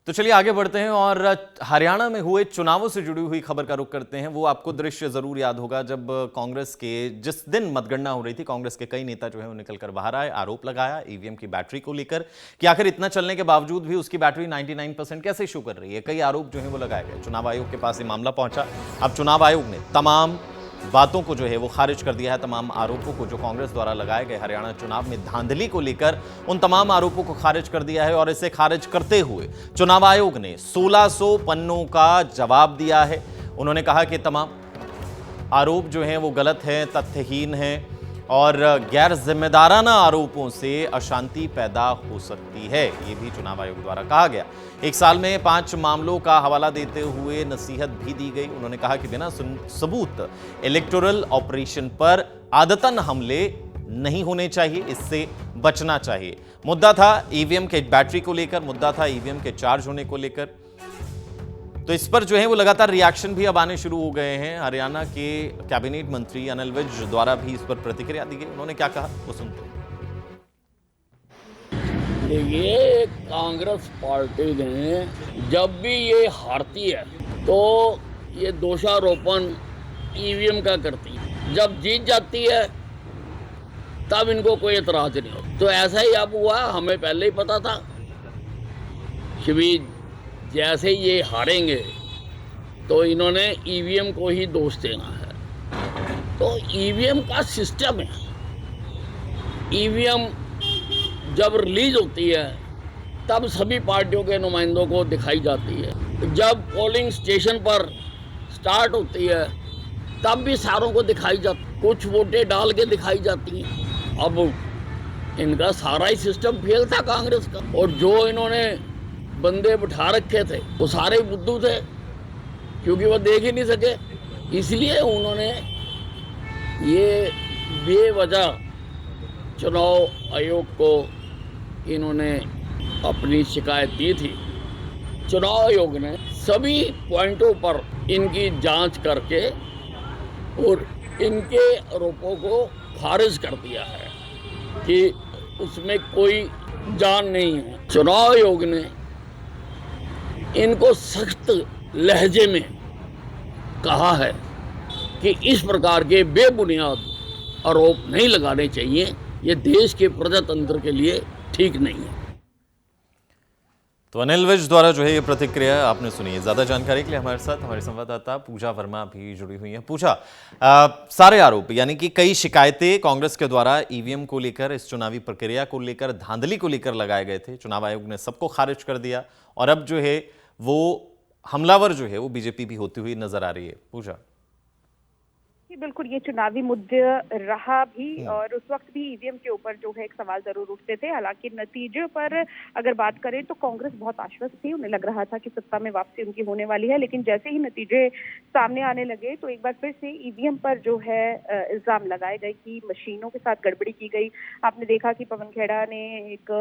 तो चलिए आगे बढ़ते हैं और हरियाणा में हुए चुनावों से जुड़ी हुई खबर का रुख करते हैं। वो आपको दृश्य जरूर याद होगा जब कांग्रेस के जिस दिन मतगणना हो रही थी, कांग्रेस के कई नेता जो है वो निकलकर बाहर आए, आरोप लगाया ईवीएम की बैटरी को लेकर कि आखिर इतना चलने के बावजूद भी उसकी बैटरी 99% कैसे इशू कर रही है। कई आरोप जो है वो लगाए गए। चुनाव आयोग के पास ये मामला पहुंचा। अब चुनाव आयोग ने तमाम बातों को जो है वो खारिज कर दिया है। तमाम आरोपों को जो कांग्रेस द्वारा लगाए गए हरियाणा चुनाव में धांधली को लेकर, उन तमाम आरोपों को खारिज कर दिया है। और इसे खारिज करते हुए चुनाव आयोग ने 1600 पन्नों का जवाब दिया है। उन्होंने कहा कि तमाम आरोप जो हैं वो गलत हैं, तथ्यहीन हैं और गैर जिम्मेदाराना आरोपों से अशांति पैदा हो सकती है, ये भी चुनाव आयोग द्वारा कहा गया। एक साल में 5 मामलों का हवाला देते हुए नसीहत भी दी गई। उन्होंने कहा कि बिना सबूत इलेक्टोरल ऑपरेशन पर आदतन हमले नहीं होने चाहिए, इससे बचना चाहिए। मुद्दा था ईवीएम के बैटरी को लेकर, मुद्दा था ईवीएम के चार्ज होने को लेकर। तो इस पर जो है वो लगातार रिएक्शन भी अब आने शुरू हो गए हैं। हरियाणा के कैबिनेट मंत्री अनिल विज द्वारा भी इस पर प्रतिक्रिया दी गई। उन्होंने क्या कहा वो सुनते हैं। ये कांग्रेस पार्टी ने जब भी ये हारती है तो ये दोषारोपण ईवीएम का करती है, जब जीत जाती है तब इनको कोई एतराज नहीं होता। तो ऐसा ही अब हुआ, हमें पहले ही पता था कि भी जैसे ये हारेंगे तो इन्होंने ईवीएम को ही दोष देना है। तो ईवीएम का सिस्टम है, ईवीएम जब रिलीज होती है तब सभी पार्टियों के नुमाइंदों को दिखाई जाती है, जब पोलिंग स्टेशन पर स्टार्ट होती है तब भी सारों को दिखाई जाती, कुछ वोटें डाल के दिखाई जाती हैं। अब इनका सारा ही सिस्टम फेल था कांग्रेस का, और जो इन्होंने बंदे बिठा रखे थे वो सारे बुद्धू थे, क्योंकि वो देख ही नहीं सके। इसलिए उन्होंने ये बेवजह चुनाव आयोग को इन्होंने अपनी शिकायत दी थी। चुनाव आयोग ने सभी पॉइंटों पर इनकी जांच करके और इनके आरोपों को खारिज कर दिया है कि उसमें कोई जान नहीं है। चुनाव आयोग ने इनको सख्त लहजे में कहा है कि इस प्रकार के बेबुनियाद आरोप नहीं लगाने चाहिए, ये देश के प्रजातंत्र के लिए ठीक नहीं है। तो अनिल विज द्वारा जो है ये प्रतिक्रिया आपने सुनी है। ज्यादा जानकारी के लिए हमारे साथ हमारे संवाददाता पूजा वर्मा भी जुड़ी हुई हैं। पूजा, सारे आरोप यानी कि कई शिकायतें कांग्रेस के द्वारा ईवीएम को लेकर, इस चुनावी प्रक्रिया को लेकर, धांधली को लेकर लगाए गए थे। चुनाव आयोग ने सबको खारिज कर दिया और अब जो है वो हमलावर जो है वो बीजेपी भी होती हुई नजर आ रही है। पूजा, बिल्कुल, ये चुनावी मुद्दा रहा भी और उस वक्त भी ईवीएम के ऊपर जो है एक सवाल जरूर उठते थे। हालांकि नतीजे पर अगर बात करें तो कांग्रेस बहुत आश्वस्त थी, उन्हें लग रहा था कि सत्ता में वापसी उनकी होने वाली है। लेकिन जैसे ही नतीजे सामने आने लगे तो एक बार फिर से ईवीएम पर जो है इल्जाम लगाए गए कि मशीनों के साथ गड़बड़ी की गई। आपने देखा कि पवन खेड़ा ने एक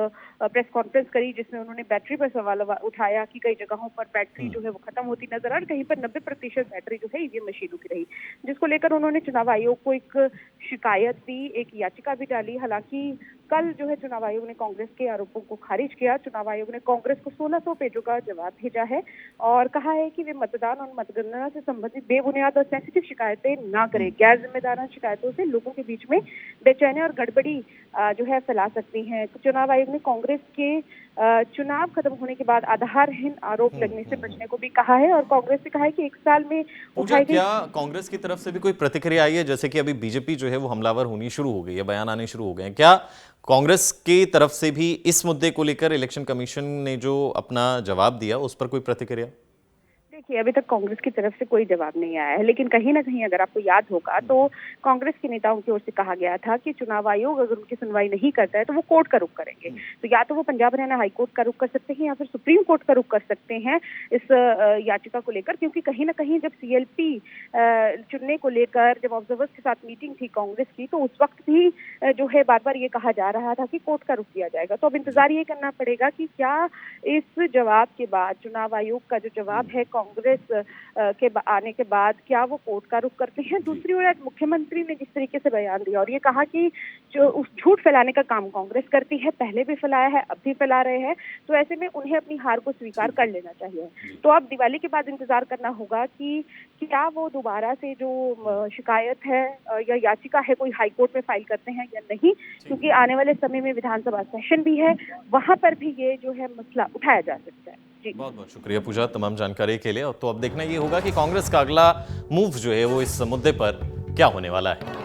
प्रेस कॉन्फ्रेंस करी जिसमें उन्होंने बैटरी पर सवाल उठाया कि कई जगहों पर बैटरी जो है वो खत्म होती नजर आ रही, कहीं पर 90% बैटरी जो है ईवीएम मशीनों की रही, जिसको लेकर उन्होंने चुनाव आयोग को एक शिकायत दी, एक याचिका भी डाली। हालांकि कल जो है चुनाव आयोग ने कांग्रेस के आरोपों को खारिज किया। चुनाव आयोग ने कांग्रेस को 1600 पेजों का जवाब भेजा है और कहा है कि वे मतदान और मतगणना से संबंधित बेबुनियाद और सेंसिटिव शिकायतें ना करें। गैर जिम्मेदाराना शिकायतों से लोगों के बीच में बेचैनी और गड़बड़ी जो है फैला सकती है। चुनाव आयोग ने कांग्रेस के चुनाव खत्म होने के बाद आधारहीन आरोप लगने से बचने को भी कहा है और कांग्रेस से कहा है कि एक साल में क्या कांग्रेस की तरफ से भी कोई प्रतिक्रिया आई है? जैसे कि अभी बीजेपी जो है वो हमलावर होनी शुरू हो गई है, बयान आने शुरू हो गए हैं, क्या कांग्रेस की तरफ से भी इस मुद्दे को लेकर इलेक्शन कमीशन ने जो अपना जवाब दिया उस पर कोई प्रतिक्रिया? देखिए, अभी तक कांग्रेस की तरफ से कोई जवाब नहीं आया है, लेकिन कहीं ना कहीं अगर आपको याद होगा तो कांग्रेस के नेताओं की ओर से कहा गया था कि चुनाव आयोग अगर उनकी सुनवाई नहीं करता है तो वो कोर्ट का रुख करेंगे। तो या तो वो पंजाब हरियाणा हाई कोर्ट का रुख कर सकते हैं या फिर सुप्रीम कोर्ट का रुख कर सकते हैं इस याचिका को लेकर, क्योंकि कहीं ना कहीं जब सीएलपी चुनने को लेकर जब ऑब्जर्वर्स के साथ मीटिंग थी कांग्रेस की तो उस वक्त भी जो है बार बार ये कहा जा रहा था कि कोर्ट का रुख किया जाएगा। तो अब इंतजार ये करना पड़ेगा कि क्या इस जवाब के बाद, चुनाव आयोग का जो जवाब है कांग्रेस के आने के बाद, क्या वो कोर्ट का रुख करते हैं। दूसरी ओर आज मुख्यमंत्री ने जिस तरीके से बयान दिया और ये कहा कि जो उस झूठ फैलाने का काम कांग्रेस करती है, पहले भी फैलाया है, अब भी फैला रहे हैं, तो ऐसे में उन्हें अपनी हार को स्वीकार कर लेना चाहिए। तो अब दिवाली के बाद इंतजार करना होगा कि क्या वो दोबारा से जो शिकायत है या याचिका है कोई हाईकोर्ट में फाइल करते हैं या नहीं, क्योंकि आने वाले समय में विधानसभा सेशन भी है, वहां पर भी ये जो है मसला उठाया जा सकता है। बहुत बहुत शुक्रिया पूजा तमाम जानकारी के लिए। और तो अब देखना ये होगा कि कांग्रेस का अगला मूव जो है वो इस मुद्दे पर क्या होने वाला है।